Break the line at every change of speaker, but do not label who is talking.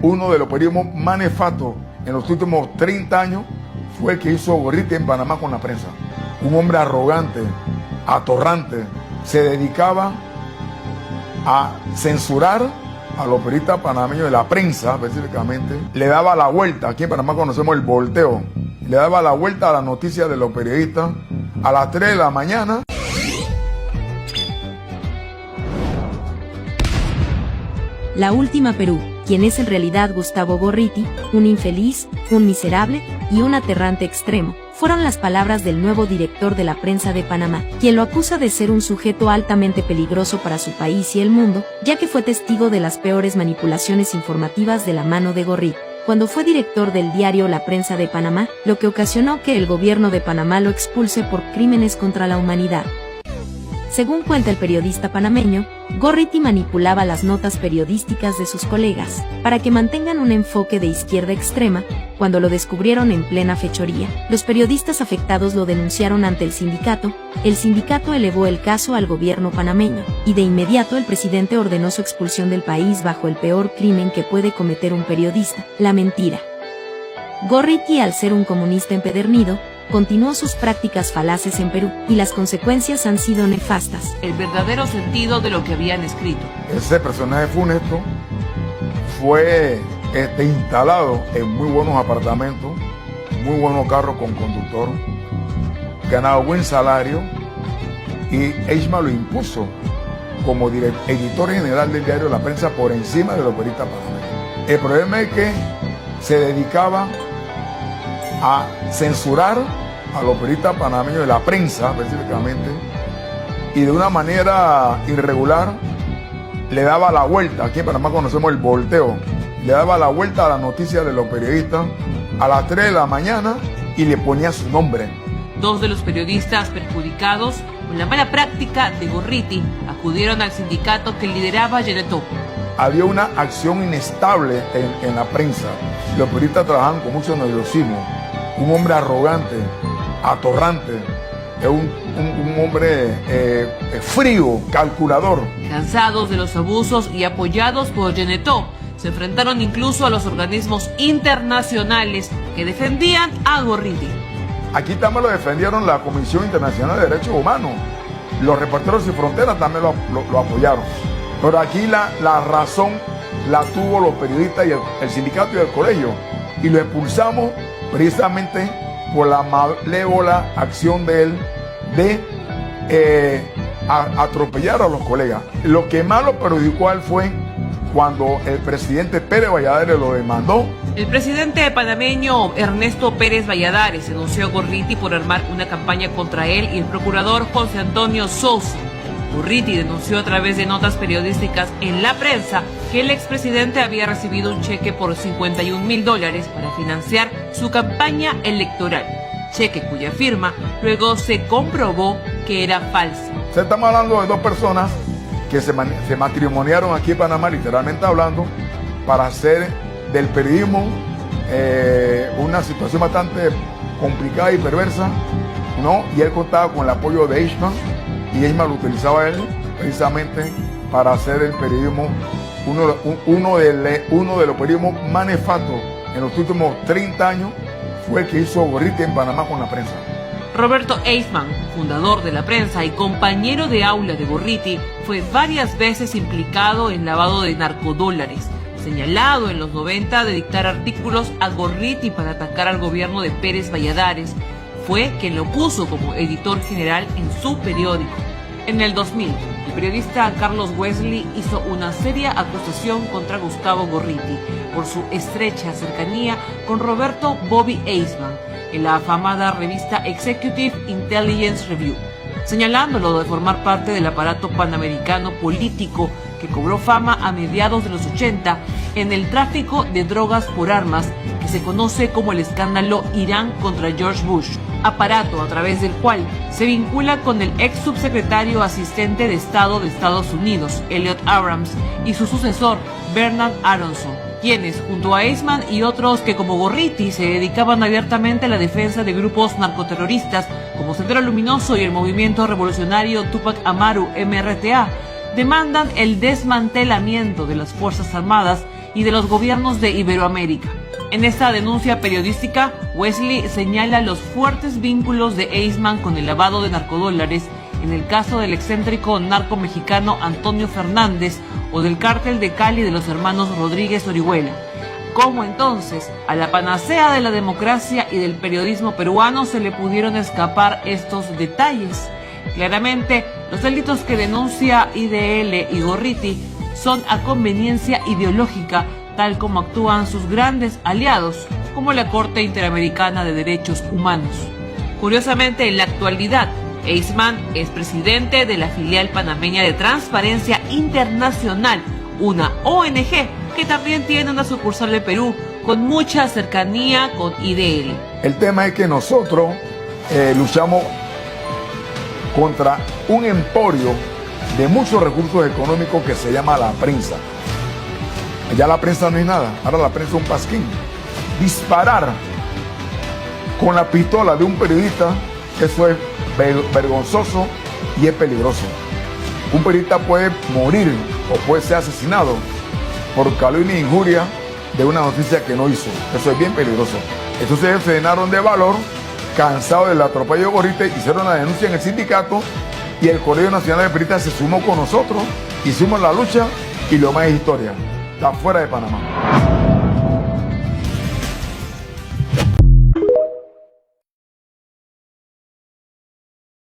Uno de los periodismos más nefastos en los últimos 30 años fue el que hizo Gorriti en Panamá con la prensa. Un hombre arrogante, atorrante, se dedicaba a censurar a los periodistas panameños de la prensa específicamente. Le daba la vuelta, aquí en Panamá conocemos el volteo, le daba la vuelta a las noticias de los periodistas a las 3 de la mañana.
La Última Perú, quien es en realidad Gustavo Gorriti, un infeliz, un miserable y un aterrante extremo, fueron las palabras del nuevo director de la prensa de Panamá, quien lo acusa de ser un sujeto altamente peligroso para su país y el mundo, ya que fue testigo de las peores manipulaciones informativas de la mano de Gorriti, cuando fue director del diario La Prensa de Panamá, lo que ocasionó que el gobierno de Panamá lo expulse por crímenes contra la humanidad. Según cuenta el periodista panameño, Gorriti manipulaba las notas periodísticas de sus colegas, para que mantengan un enfoque de izquierda extrema. Cuando lo descubrieron en plena fechoría, los periodistas afectados lo denunciaron ante el sindicato elevó el caso al gobierno panameño, y de inmediato el presidente ordenó su expulsión del país bajo el peor crimen que puede cometer un periodista, la mentira. Gorriti, al ser un comunista empedernido, continuó sus prácticas falaces en Perú, y las consecuencias han sido nefastas.
El verdadero sentido de lo que habían escrito.
Ese personaje funesto fue instalado en muy buenos apartamentos, muy buenos carros con conductor, ganaba buen salario, y Eichmann lo impuso como editor general del diario La Prensa por encima de los periodistas panameños. El problema es que se dedicaba a censurar a los periodistas panameños de la prensa específicamente, y de una manera irregular le daba la vuelta, aquí en Panamá conocemos el volteo, le daba la vuelta a las noticias de los periodistas a las 3 de la mañana y le ponía su nombre.
Dos de los periodistas perjudicados con la mala práctica de Gorriti acudieron al sindicato que lideraba Geneto.
Había una acción inestable en la prensa. Los periodistas trabajaban con mucho nerviosismo. Un hombre arrogante, atorrante, un hombre frío, calculador.
Cansados de los abusos y apoyados por Geneto, se enfrentaron incluso a los organismos internacionales que defendían a Gorriti.
Aquí también lo defendieron la Comisión Internacional de Derechos Humanos. Los Reporteros Sin Fronteras también lo apoyaron. Pero aquí la razón la tuvo los periodistas y el sindicato y el colegio. Y lo expulsamos precisamente por la malévola acción de él de atropellar a los colegas. Lo que más lo perjudicó a él fue cuando el presidente Pérez Valladares lo demandó.
El presidente panameño Ernesto Pérez Valladares denunció a Gorriti por armar una campaña contra él y el procurador José Antonio Sousa. Gorriti denunció a través de notas periodísticas en La Prensa que el expresidente había recibido un cheque por $51,000 para financiar su campaña electoral, cheque cuya firma luego se comprobó que era falsa.
Estamos hablando de dos personas que se matrimoniaron aquí en Panamá, literalmente hablando, para hacer del periodismo una situación bastante complicada y perversa, ¿no? Y él contaba con el apoyo de Eichmann, y Eichmann lo utilizaba a él precisamente para hacer el periodismo, uno de los periodismos más nefastos en los últimos 30 años fue el que hizo Gorriti en Panamá con la prensa.
Roberto Eichmann, fundador de La Prensa y compañero de aula de Gorriti, fue varias veces implicado en lavado de narcodólares, señalado en los 90 de dictar artículos a Gorriti para atacar al gobierno de Pérez Valladares. Fue quien lo puso como editor general en su periódico. En el 2000, el periodista Carlos Wesley hizo una seria acusación contra Gustavo Gorriti por su estrecha cercanía con Roberto Bobby Eichmann en la afamada revista Executive Intelligence Review, señalándolo de formar parte del aparato panamericano político que cobró fama a mediados de los 80 en el tráfico de drogas por armas que se conoce como el escándalo Irán contra George Bush, aparato a través del cual se vincula con el ex subsecretario asistente de Estado de Estados Unidos, Elliot Abrams, y su sucesor, Bernard Aronson, quienes, junto a Eichmann y otros que como Gorriti se dedicaban abiertamente a la defensa de grupos narcoterroristas como Sendero Luminoso y el movimiento revolucionario Tupac Amaru MRTA, demandan el desmantelamiento de las Fuerzas Armadas y de los gobiernos de Iberoamérica. En esta denuncia periodística, Wesley señala los fuertes vínculos de Eastman con el lavado de narcodólares en el caso del excéntrico narco mexicano Antonio Fernández o del cártel de Cali de los hermanos Rodríguez Orihuela. ¿Cómo entonces a la panacea de la democracia y del periodismo peruano se le pudieron escapar estos detalles? Claramente, los delitos que denuncia IDL y Gorriti son a conveniencia ideológica, tal como actúan sus grandes aliados, como la Corte Interamericana de Derechos Humanos. Curiosamente, en la actualidad, Eastman es presidente de la filial panameña de Transparencia Internacional, una ONG que también tiene una sucursal de Perú con mucha cercanía con IDL.
El tema es que nosotros luchamos contra un emporio de muchos recursos económicos que se llama la prensa. Ya la prensa no es nada, ahora la prensa es un pasquín. Disparar con la pistola de un periodista, eso es vergonzoso y es peligroso. Un periodista puede morir o puede ser asesinado por calumnia e injuria de una noticia que no hizo. Eso es bien peligroso. Entonces ellos se llenaron de valor, cansados del atropello de Gorriti, hicieron la denuncia en el sindicato y el Colegio Nacional de Periodistas se sumó con nosotros, hicimos la lucha y lo más es historia. Está fuera de Panamá.